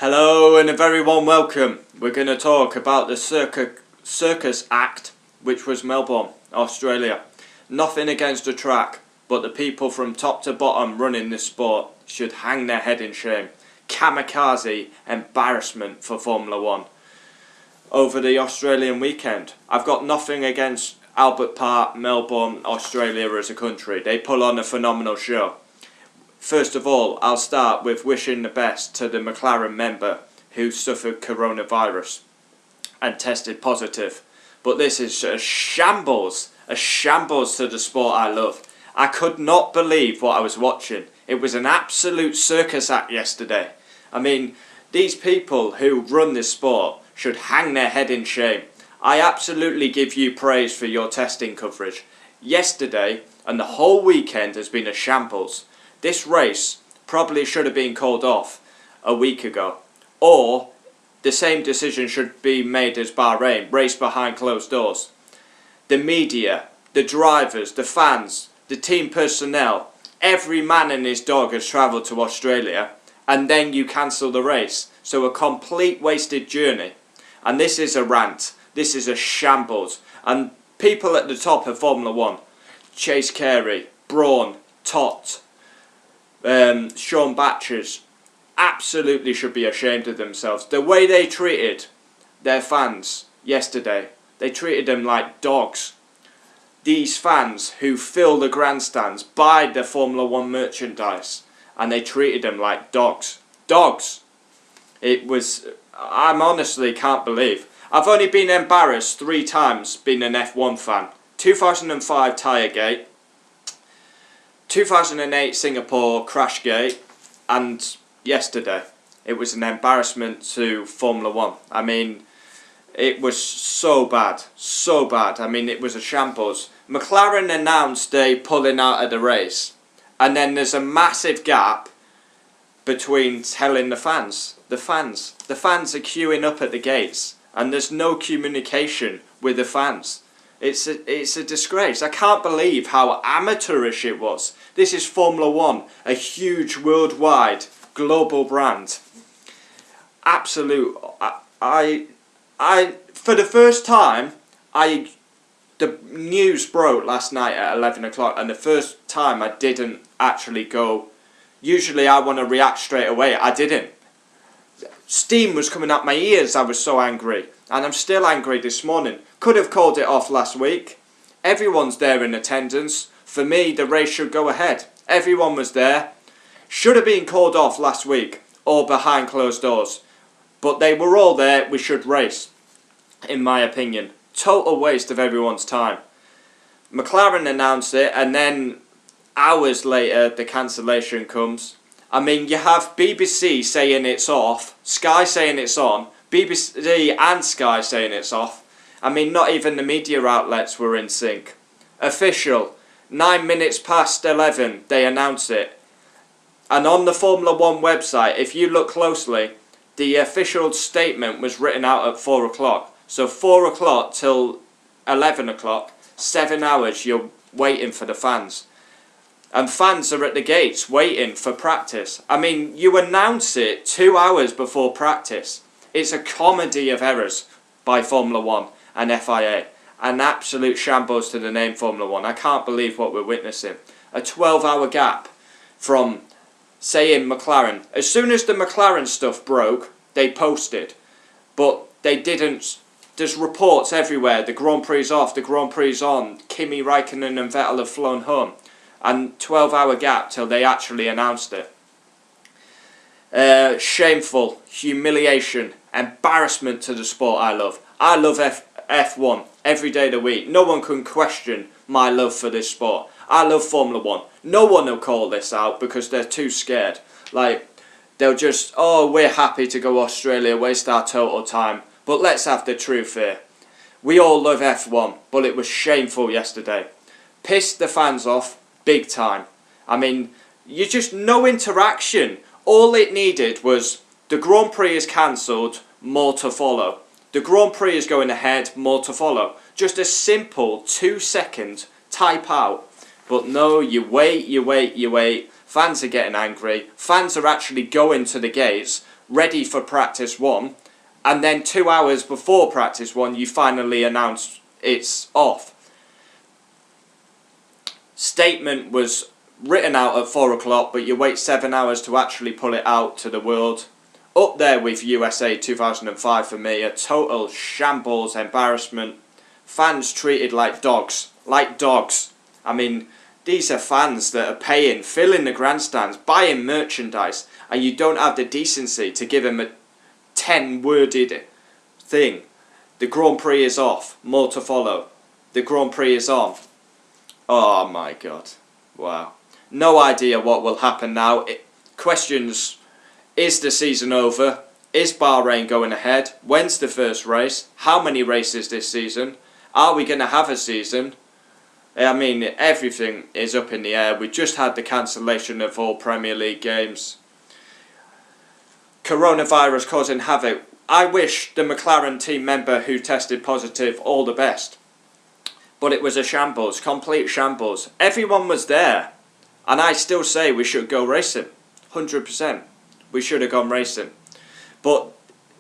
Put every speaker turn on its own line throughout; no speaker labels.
Hello and a very warm welcome. We're going to talk about the Circus Act, which was Melbourne, Australia. Nothing against the track, but the people from top to bottom running this sport should hang their head in shame. Kamikaze embarrassment for Formula 1 over the Australian weekend. I've got nothing against Albert Park, Melbourne, Australia as a country. They pull on a phenomenal show. First of all, I'll start with wishing the best to the McLaren member who suffered coronavirus and tested positive. But this is a shambles to the sport I love. I could not believe what I was watching. It was an absolute circus act yesterday. I mean, these people who run this sport should hang their head in shame. I absolutely give you praise for your testing coverage. Yesterday and the whole weekend has been a shambles. This race probably should have been called off a week ago. Or the same decision should be made as Bahrain, race behind closed doors. The media, the drivers, the fans, the team personnel, every man and his dog has travelled to Australia, and then you cancel the race. So a complete wasted journey. And this is a rant. This is a shambles. And people at the top of Formula 1, Chase Carey, Brawn, Tott, Sean Batchers, absolutely should be ashamed of themselves. The way they treated their fans yesterday, they treated them like dogs. These fans who fill the grandstands, buy the Formula 1 merchandise, and they treated them like dogs. Dogs! It was, I honestly can't believe. I've only been embarrassed 3 times being an F1 fan. 2005 Tiregate, 2008 Singapore Crashgate, and yesterday. It was an embarrassment to Formula 1. I mean, it was so bad, so bad. I mean, it was a shambles. McLaren announced they pulling out of the race, and then there's a massive gap between telling the fans. The fans are queuing up at the gates, and there's no communication with the fans. It's a disgrace. I can't believe how amateurish it was. This is Formula 1, a huge worldwide global brand. Absolute. I for the first time, the news broke last night at 11 o'clock, and the first time I didn't actually go. Usually I want to react straight away. I didn't. Steam was coming out my ears. I was so angry, and I'm still angry this morning. Could have called it off last week. Everyone's there in attendance. For me, the race should go ahead. Everyone was there. Should have been called off last week or behind closed doors. But they were all there. We should race, in my opinion. Total waste of everyone's time. McLaren announced it, and then hours later the cancellation comes. I mean, you have BBC saying it's off, Sky saying it's on, BBC and Sky saying it's off. I mean, not even the media outlets were in sync. Official, 9 minutes past 11, they announced it. And on the Formula 1 website, if you look closely, the official statement was written out at 4 o'clock. So 4 o'clock till 11 o'clock, 7 hours you're waiting for the fans. And fans are at the gates waiting for practice. I mean, you announce it 2 hours before practice. It's a comedy of errors by Formula 1 and FIA. An absolute shambles to the name Formula 1. I can't believe what we're witnessing. A 12-hour gap from, saying McLaren. As soon as the McLaren stuff broke, they posted. But they didn't. There's reports everywhere. The Grand Prix is off, the Grand Prix is on. Kimi Raikkonen and Vettel have flown home. And 12-hour gap till they actually announced it. Shameful, humiliation, embarrassment to the sport I love. I love F1 every day of the week. No one can question my love for this sport. I love Formula 1. No one will call this out because they're too scared. Like, they'll just, oh, we're happy to go Australia, waste our total time. But let's have the truth here. We all love F1, but it was shameful yesterday. Pissed the fans off. Big time. I mean, you just no interaction. All it needed was the Grand Prix is cancelled, more to follow. The Grand Prix is going ahead, more to follow. Just a simple 2-second type out. But no, you wait. Fans are getting angry. Fans are actually going to the gates ready for practice 1, and then 2 hours before practice 1 you finally announce it's off. Statement was written out at 4 o'clock, but you wait 7 hours to actually pull it out to the world. Up there with USA 2005 for me, a total shambles, embarrassment. Fans treated like dogs. Like dogs. I mean, these are fans that are paying, filling the grandstands, buying merchandise, and you don't have the decency to give them a 10-worded thing. The Grand Prix is off. More to follow. The Grand Prix is on. Oh my God. Wow. No idea what will happen now. Questions: is the season over? Is Bahrain going ahead? When's the first race? How many races this season? Are we going to have a season? I mean, everything is up in the air. We just had the cancellation of all Premier League games. Coronavirus causing havoc. I wish the McLaren team member who tested positive all the best. But it was a shambles, complete shambles. Everyone was there. And I still say we should go racing. 100%. We should have gone racing. But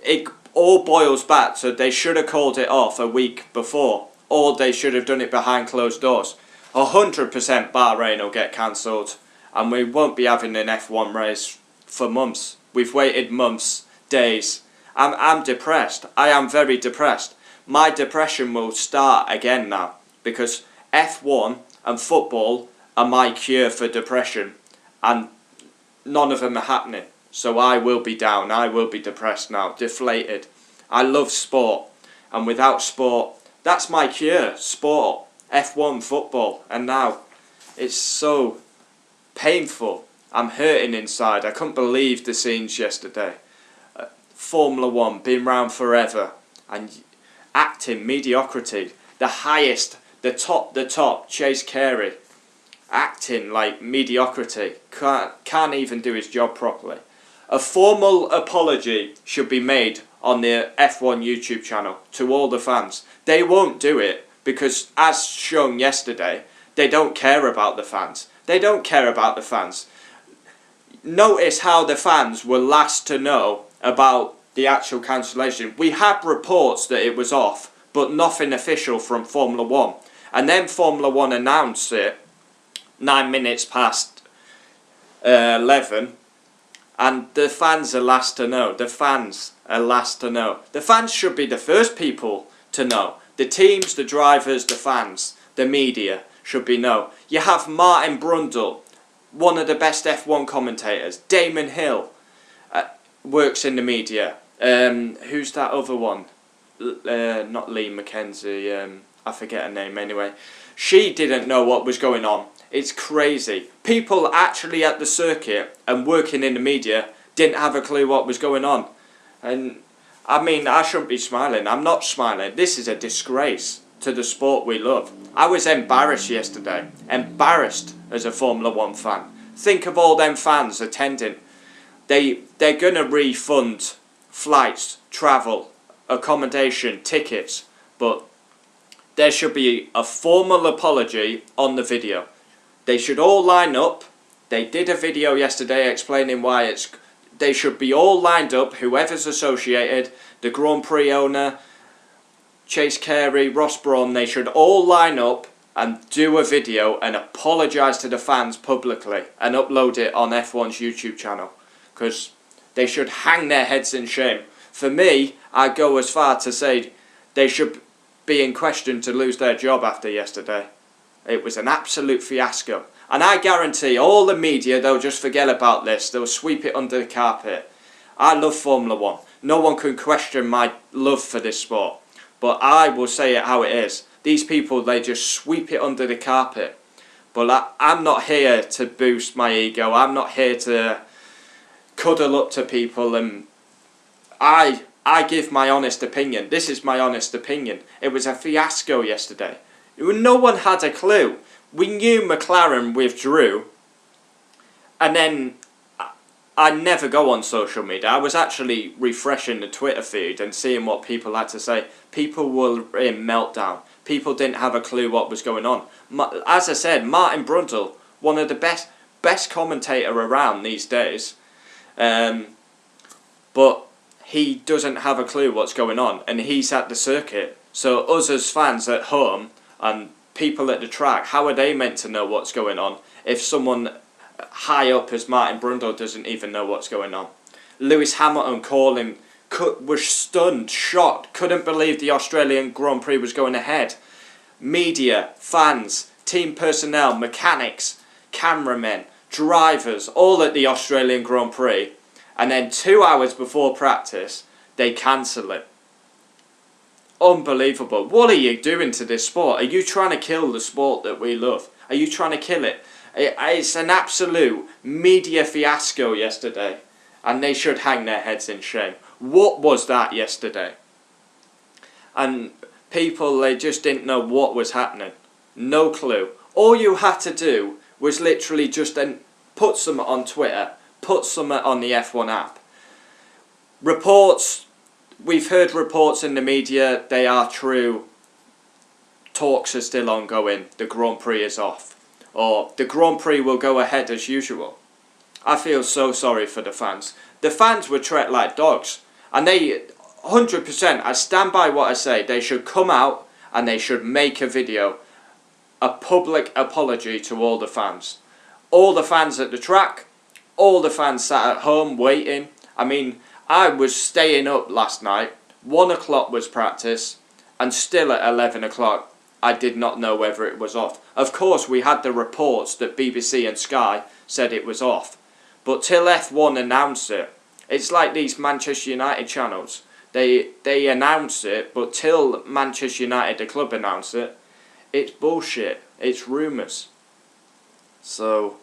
it all boils back to they should have called it off a week before. Or they should have done it behind closed doors. 100% Bahrain will get cancelled. And we won't be having an F1 race for months. We've waited months, days. I'm depressed. I am very depressed. My depression will start again now. Because F1 and football are my cure for depression, and none of them are happening. So I will be down, I will be depressed now, deflated. I love sport, and without sport, that's my cure, sport, F1, football, and now it's so painful. I'm hurting inside. I couldn't believe the scenes yesterday. Formula 1, been round forever, and acting mediocrity, the highest, the top, Chase Carey. Acting like mediocrity, can't even do his job properly. A formal apology should be made on the F1 YouTube channel to all the fans. They won't do it because, as shown yesterday, they don't care about the fans. They don't care about the fans. Notice how the fans were last to know about the actual cancellation. We had reports that it was off, but nothing official from Formula 1. And then Formula 1 announced it 9 minutes past 11, and the fans are last to know. The fans are last to know. The fans should be the first people to know. The teams, the drivers, the fans, the media should be know. You have Martin Brundle, one of the best F1 commentators. Damon Hill works in the media. Who's that other one? Not Lee McKenzie. I forget her name anyway. She didn't know what was going on. It's crazy. People actually at the circuit and working in the media didn't have a clue what was going on. And I mean, I shouldn't be smiling. I'm not smiling. This is a disgrace to the sport we love. I was embarrassed yesterday. Embarrassed as a Formula 1 fan. Think of all them fans attending. They're going to refund flights, travel, accommodation, tickets. But there should be a formal apology on the video. They should all line up. They did a video yesterday explaining why they should be all lined up, whoever's associated, the Grand Prix owner, Chase Carey, Ross Brawn, they should all line up and do a video and apologise to the fans publicly and upload it on F1's YouTube channel. Because they should hang their heads in shame. For me, I go as far to say they should be in question to lose their job after yesterday. It was an absolute fiasco. And I guarantee all the media, they'll just forget about this. They'll sweep it under the carpet. I love Formula 1. No one can question my love for this sport. But I will say it how it is. These people, they just sweep it under the carpet. But I'm not here to boost my ego. I'm not here to cuddle up to people. And I give my honest opinion. This is my honest opinion. It was a fiasco yesterday. No one had a clue. We knew McLaren withdrew, and then I never go on social media. I was actually refreshing the Twitter feed and seeing what people had to say. People were in meltdown. People didn't have a clue what was going on. As I said, Martin Brundle, one of the best commentator around these days. but he doesn't have a clue what's going on, and he's at the circuit. So us as fans at home and people at the track, how are they meant to know what's going on if someone high up as Martin Brundle doesn't even know what's going on? Lewis Hamilton calling, was stunned, shocked, couldn't believe the Australian Grand Prix was going ahead. Media, fans, team personnel, mechanics, cameramen, drivers, all at the Australian Grand Prix, and then 2 hours before practice they cancel it. Unbelievable. What are you doing to this sport? Are you trying to kill the sport that we love? Are you trying to kill it? It's an absolute media fiasco yesterday, and they should hang their heads in shame. What was that yesterday? And people, they just didn't know what was happening. No clue. All you had to do was literally just put something on Twitter, put something on the F1 app. Reports, we've heard reports in the media, they are true. Talks are still ongoing, the Grand Prix is off. Or the Grand Prix will go ahead as usual. I feel so sorry for the fans. The fans were treated like dogs. And they, 100%, I stand by what I say, they should come out and they should make a video. A public apology to all the fans. All the fans at the track, all the fans sat at home waiting. I mean, I was staying up last night, 1 o'clock was practice, and still at 11 o'clock I did not know whether it was off. Of course we had the reports that BBC and Sky said it was off, but till F1 announced it, it's like these Manchester United channels. They announce it, but till Manchester United, the club, announce it, it's bullshit. It's rumours. So,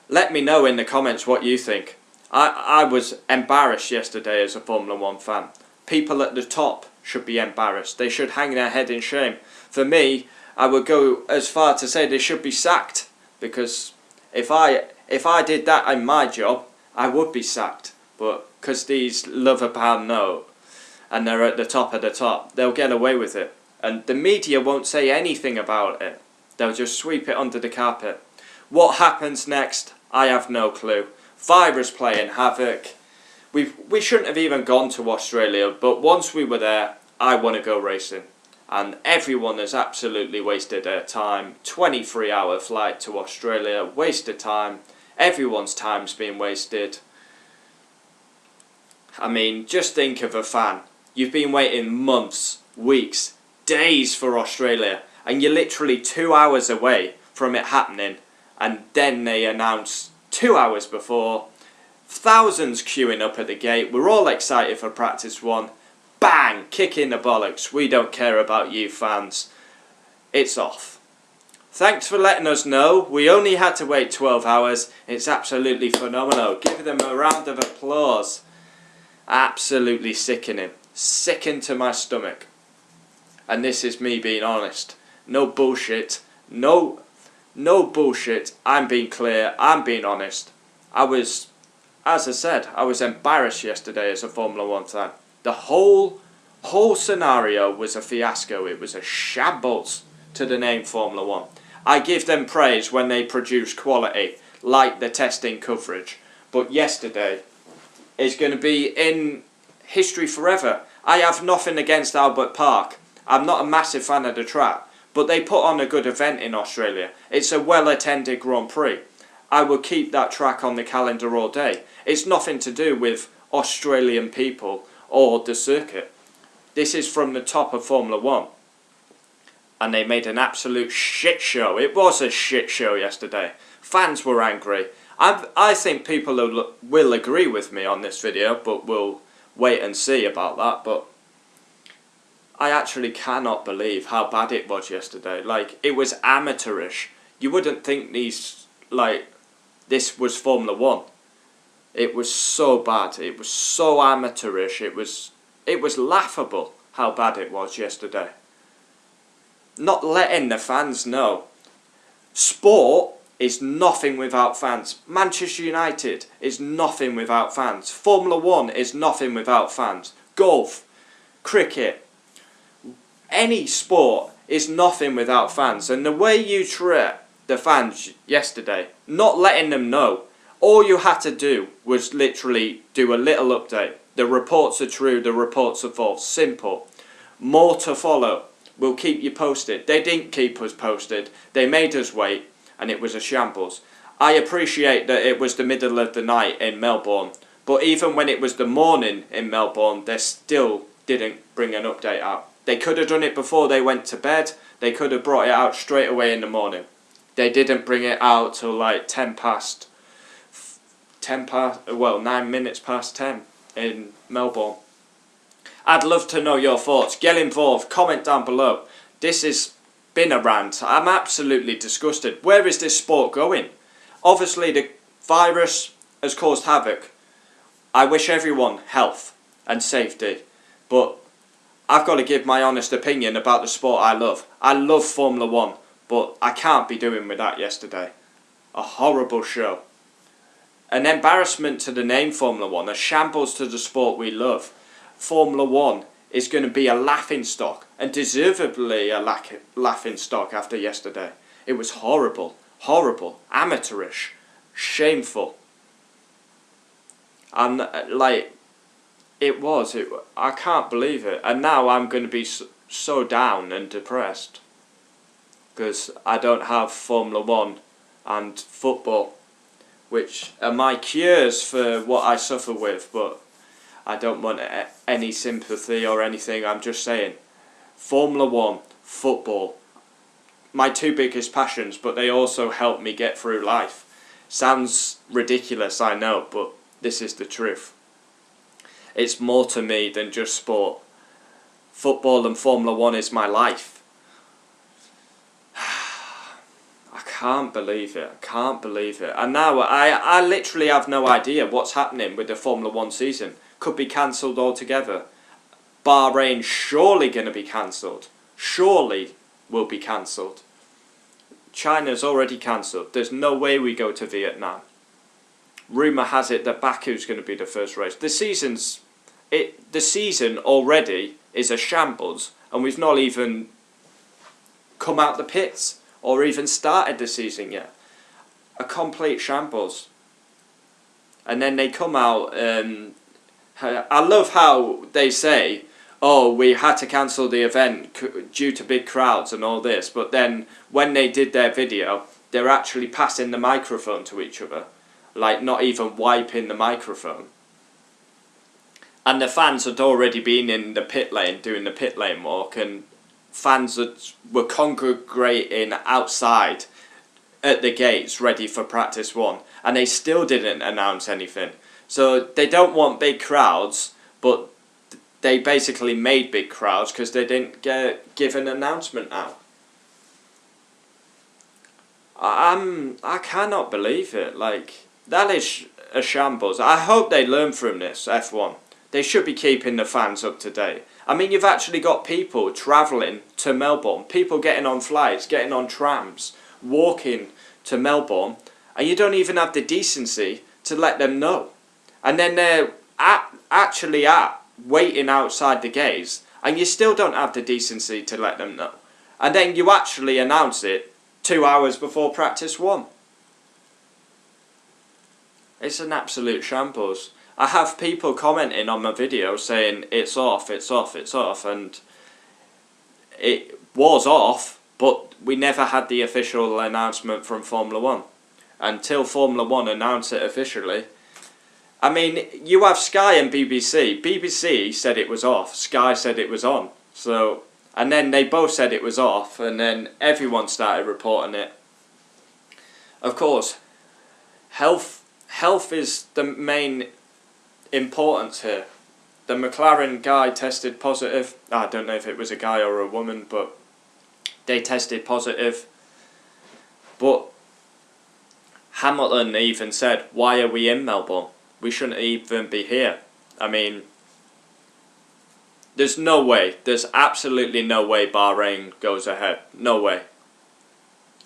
let me know in the comments what you think. I was embarrassed yesterday as a Formula 1 fan. People at the top should be embarrassed. They should hang their head in shame. For me, I would go as far to say they should be sacked. Because if I did that in my job, I would be sacked. But because these love a pound note and they're at the top of the top, they'll get away with it. And the media won't say anything about it. They'll just sweep it under the carpet. What happens next? I have no clue. Virus playing havoc. We shouldn't have even gone to Australia, but once we were there, I want to go racing. And everyone has absolutely wasted their time. 23-hour flight to Australia, wasted time. Everyone's time's been wasted. I mean, just think of a fan. You've been waiting months, weeks, days for Australia, and you're literally 2 hours away from it happening, and then they announce 2 hours before, thousands queuing up at the gate, we're all excited for practice one, bang, kick in the bollocks, we don't care about you fans, it's off. Thanks for letting us know. We only had to wait 12 hours, it's absolutely phenomenal. Give them a round of applause. Absolutely sickening. Sickened to my stomach. And this is me being honest. No bullshit. No bullshit. I'm being clear. I'm being honest. As I said, I was embarrassed yesterday as a Formula 1 fan. The whole scenario was a fiasco. It was a shambles to the name Formula 1. I give them praise when they produce quality, like the testing coverage. But yesterday is going to be in history forever. I have nothing against Albert Park. I'm not a massive fan of the track, but they put on a good event in Australia. It's a well-attended Grand Prix. I will keep that track on the calendar all day. It's nothing to do with Australian people or the circuit. This is from the top of Formula 1. And they made an absolute shit show. It was a shit show yesterday. Fans were angry. I think people will agree with me on this video, but we'll wait and see about that. But I actually cannot believe how bad it was yesterday. Like, it was amateurish. You wouldn't think this was Formula 1. It was so bad. It was so amateurish. It was laughable how bad it was yesterday. Not letting the fans know. Sport is nothing without fans. Manchester United is nothing without fans. Formula 1 is nothing without fans. Golf, cricket, any sport is nothing without fans. And the way you treat the fans yesterday, not letting them know, All you had to do was literally do a little update. The reports are true, the reports are false. Simple. More to follow. We'll keep you posted. They didn't keep us posted. They made us wait, and it was a shambles. I appreciate that it was the middle of the night in Melbourne, but even when it was the morning in Melbourne, they still didn't bring an update out. They could have done it before they went to bed. They could have brought it out straight away in the morning. They didn't bring it out till like 9 minutes past 10 in Melbourne. I'd love to know your thoughts. Get involved. Comment down below. This has been a rant. I'm absolutely disgusted. Where is this sport going? Obviously the virus has caused havoc. I wish everyone health and safety. But I've got to give my honest opinion about the sport I love. I love Formula 1. But I can't be doing with that yesterday. A horrible show. An embarrassment to the name Formula 1. A shambles to the sport we love. Formula 1 is going to be a laughingstock, and deservedly a laughingstock after yesterday. It was horrible, horrible, amateurish, shameful. And I can't believe it. And now I'm going to be so down and depressed because I don't have Formula 1 and football, which are my cures for what I suffer with, but I don't want any sympathy or anything. I'm just saying, Formula 1, football, my two biggest passions, but they also help me get through life. Sounds ridiculous, I know, but this is the truth. It's more to me than just sport. Football and Formula 1 is my life. I can't believe it. I can't believe it. And now I literally have no idea what's happening with the Formula 1 season. Could be cancelled altogether. Bahrain surely going to be cancelled. Surely will be cancelled. China's already cancelled. There's no way we go to Vietnam. Rumour has it that Baku's going to be the first race. The season already is a shambles, and we've not even come out the pits or even started the season yet. A complete shambles. And then they come out. I love how they say, oh, we had to cancel the event due to big crowds and all this, but then when they did their video, they're actually passing the microphone to each other, like not even wiping the microphone. And the fans had already been in the pit lane doing the pit lane walk, and fans were congregating outside at the gates ready for practice 1, and they still didn't announce anything. So they don't want big crowds, but they basically made big crowds because they didn't give an announcement out. I cannot believe it. Like, that is a shambles. I hope they learn from this, F1. They should be keeping the fans up to date. I mean, you've actually got people travelling to Melbourne, people getting on flights, getting on trams, walking to Melbourne, and you don't even have the decency to let them know. And then they're actually waiting outside the gates, and you still don't have the decency to let them know. And then you actually announce it 2 hours before practice 1. It's an absolute shambles. I have people commenting on my video saying it's off, it's off, it's off, and it was off, but we never had the official announcement from Formula 1. Until Formula 1 announced it officially. I mean, you have Sky and BBC. BBC said it was off, Sky said it was on. So, and then they both said it was off, and then everyone started reporting it. Of course, health is the main importance here. The McLaren guy tested positive. I don't know if it was a guy or a woman, but they tested positive. But Hamilton even said, why are we in Melbourne? We shouldn't even be here. I mean, there's no way. There's absolutely no way Bahrain goes ahead. No way.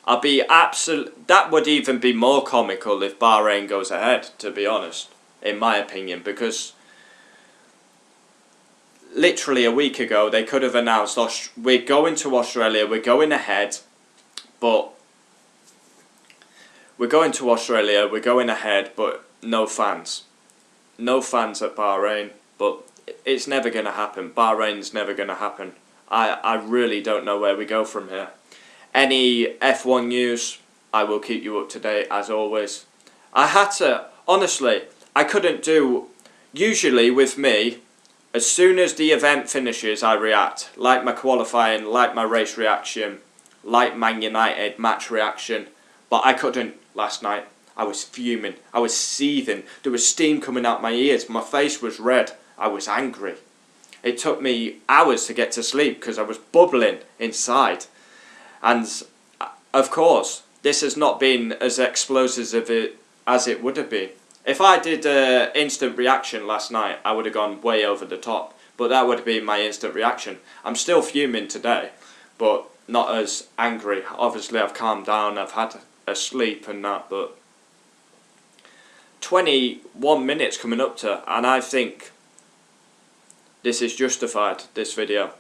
That would even be more comical if Bahrain goes ahead, to be honest, in my opinion, because literally a week ago they could have announced we're going to Australia, we're going ahead, but we're going to Australia, we're going ahead, but no fans. No fans at Bahrain, but it's never going to happen. Bahrain's never going to happen. I really don't know where we go from here. Any F1 news, I will keep you up to date as always. I had to, honestly, I couldn't do, usually with me, as soon as the event finishes I react. Like my qualifying, like my race reaction, like Man United match reaction. But I couldn't last night. I was fuming, I was seething, there was steam coming out my ears, my face was red, I was angry. It took me hours to get to sleep because I was bubbling inside. And of course, this has not been as explosive as it would have been. If I did an instant reaction last night, I would have gone way over the top. But that would have been my instant reaction. I'm still fuming today, but not as angry. Obviously, I've calmed down, I've had a sleep and that, but 21 minutes coming up to, and I think this is justified, this video.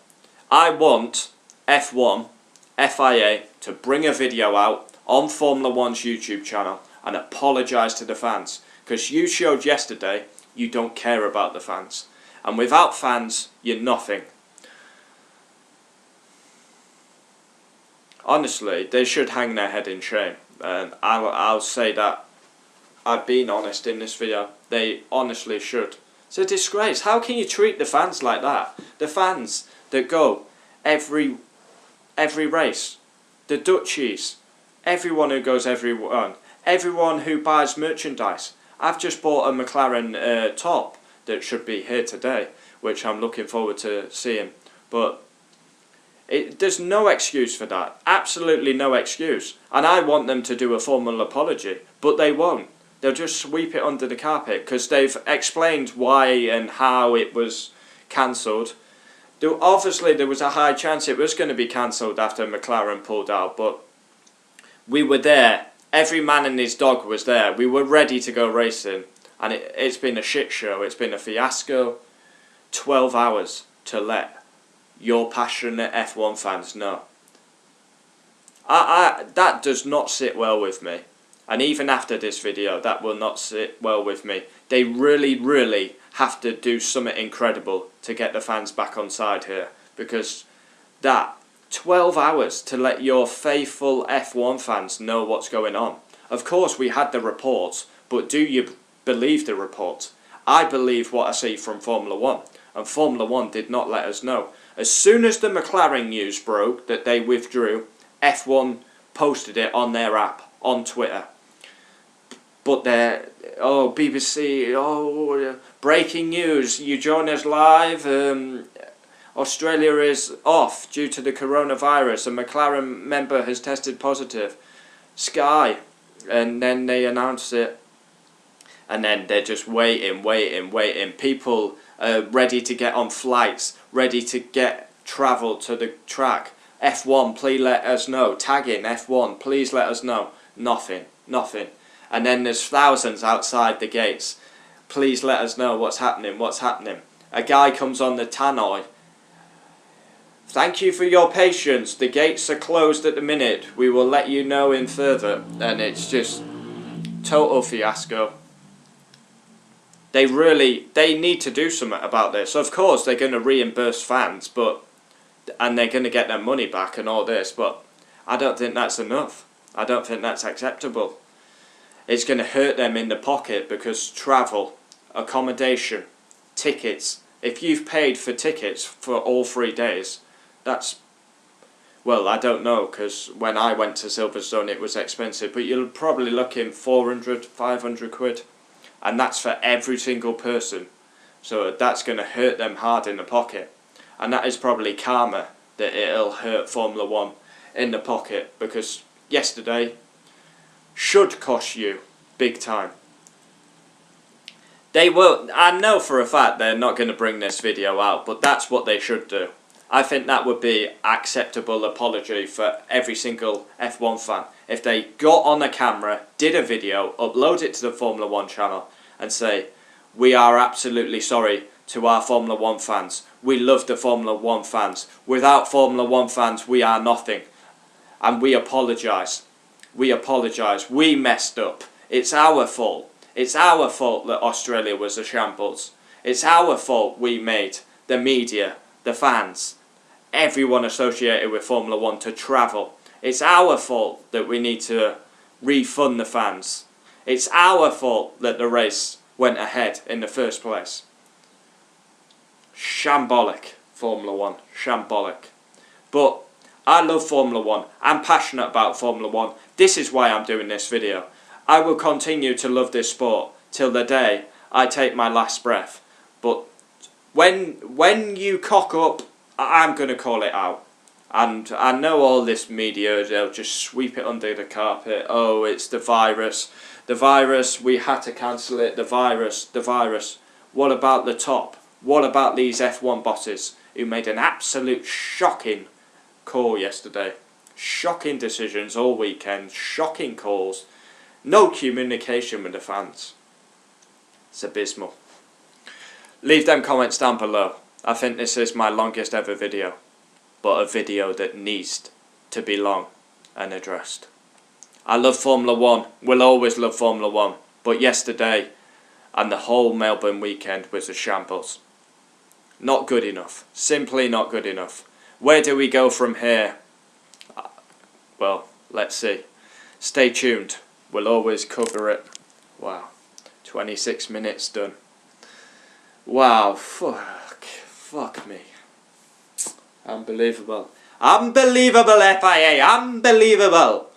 I want F1, FIA to bring a video out on Formula 1's YouTube channel and apologise to the fans. Because you showed yesterday you don't care about the fans. And without fans, you're nothing. Honestly, they should hang their head in shame. And I'll say that. I've been honest in this video. They honestly should. It's a disgrace. How can you treat the fans like that? The fans that go every race. The Dutchies. Everyone who goes everyone who buys merchandise. I've just bought a McLaren top that should be here today, which I'm looking forward to seeing. But there's no excuse for that. Absolutely no excuse. And I want them to do a formal apology, but they won't. They'll just sweep it under the carpet because they've explained why and how it was cancelled. Obviously, there was a high chance it was going to be cancelled after McLaren pulled out, but we were there. Every man and his dog was there. We were ready to go racing, and it's been a shit show. It's been a fiasco. 12 hours to let your passionate F1 fans know. That does not sit well with me. And even after this video, that will not sit well with me. They really, really have to do something incredible to get the fans back on side here. Because that 12 hours to let your faithful F1 fans know what's going on. Of course, we had the reports, but do you believe the reports? I believe what I see from Formula 1. And Formula 1 did not let us know. As soon as the McLaren news broke that they withdrew, F1 posted it on their app, on Twitter. But BBC, breaking news, you join us live, Australia is off due to the coronavirus, a McLaren member has tested positive. Sky, and then they announce it, and then they're just waiting. People are ready to get on flights, ready to travel to the track. F1, please let us know. Tagging F1, please let us know. Nothing. And then there's thousands outside the gates. Please let us know what's happening. A guy comes on the tannoy. Thank you for your patience. The gates are closed at the minute. We will let you know in further. And it's just total fiasco. They need to do something about this. Of course, they're going to reimburse fans, and they're going to get their money back and all this, but I don't think that's enough. I don't think that's acceptable. It's going to hurt them in the pocket because travel, accommodation, tickets. If you've paid for tickets for all 3 days, that's, well, I don't know, because when I went to Silverstone it was expensive, but you're probably looking 400, 500 quid. And that's for every single person. So that's going to hurt them hard in the pocket. And that is probably karma that it'll hurt Formula 1 in the pocket, because yesterday should cost you big time. They will, I know for a fact they're not going to bring this video out, but that's what they should do. I think that would be acceptable apology for every single F1 fan. If they got on a camera, did a video, upload it to the Formula 1 channel and say, we are absolutely sorry to our Formula 1 fans. We love the Formula 1 fans. Without Formula 1 fans, we are nothing. And we apologise. We apologise. We messed up. It's our fault. It's our fault that Australia was a shambles. It's our fault we made the media, the fans, everyone associated with Formula 1 to travel. It's our fault that we need to refund the fans. It's our fault that the race went ahead in the first place. Shambolic, Formula 1. Shambolic. But I love Formula 1. I'm passionate about Formula 1. This is why I'm doing this video. I will continue to love this sport till the day I take my last breath. But when you cock up, I'm going to call it out. And I know all this media, they'll just sweep it under the carpet. Oh, it's the virus. The virus, we had to cancel it. The virus, the virus. What about the top? What about these F1 bosses who made an absolute shocking call yesterday? Shocking decisions all weekend. Shocking calls. No communication with the fans. It's abysmal. Leave them comments down below. I think this is my longest ever video, but a video that needs to be long and addressed. I love Formula 1, will always love Formula 1, but yesterday and the whole Melbourne weekend was a shambles. Not good enough, simply not good enough. Where do we go from here? Well, let's see. Stay tuned, we'll always cover it. Wow, 26 minutes done. Wow, fuck me. Unbelievable. Unbelievable, FIA, unbelievable.